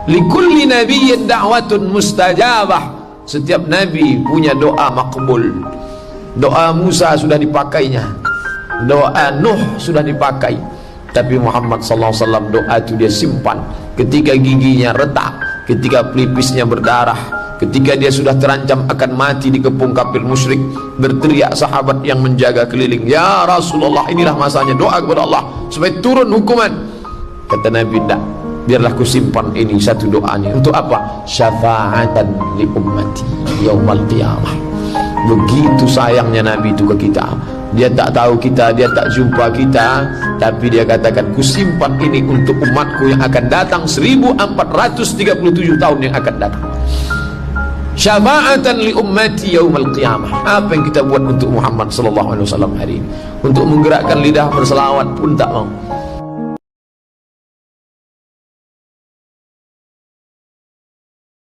Likulli nabiyyin da'watun mustajabah. Setiap nabi punya doa makbul. Doa Musa sudah dipakainya, doa Nuh sudah dipakai, tapi Muhammad sallallahu alaihi wasallam doa itu dia simpan ketika giginya retak, ketika pelipisnya berdarah, ketika dia sudah terancam akan mati dikepung kafir musyrik. Berteriak sahabat yang menjaga keliling, "Ya Rasulullah, inilah masanya, doa kepada Allah supaya turun hukuman." Kata Nabi, "Tidak, biarlah ku simpan ini satu doanya." Untuk apa? Syafa'atan li ummati yaumal qiyamah. Begitu sayangnya Nabi itu ke kita. Dia tak tahu kita, dia tak jumpa kita, tapi dia katakan, ku simpan ini untuk umatku yang akan datang 1437 tahun yang akan datang. Syafa'atan li ummati yaumal qiyamah. Apa yang kita buat untuk Muhammad sallallahu alaihi wasallam hari ini? Untuk menggerakkan lidah berselawat pun tak mau.